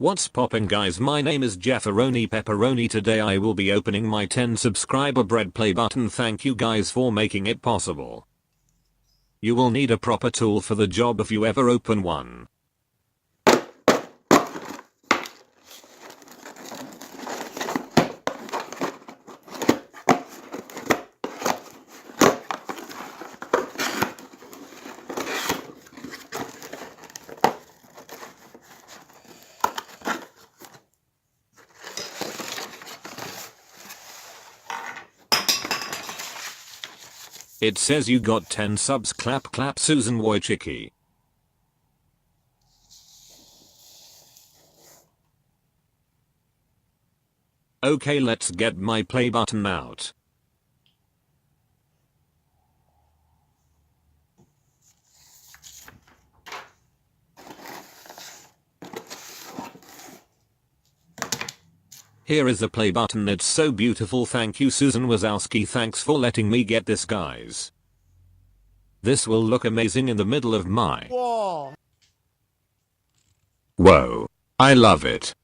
What's poppin' guys, my name is Jefferoni Pepperoni. Today I will be opening my 10 subscriber bread play button. Thank you guys for making it possible. You will need a proper tool for the job if you ever open one. It says you got 10 subs. Clap clap Susan Wojcicki. Okay, let's get my play button out. Here is the play button. It's so beautiful. Thank you Susan Wazowski. Thanks for letting me get this guys. This will look amazing in the middle of my wall. Whoa. I love it.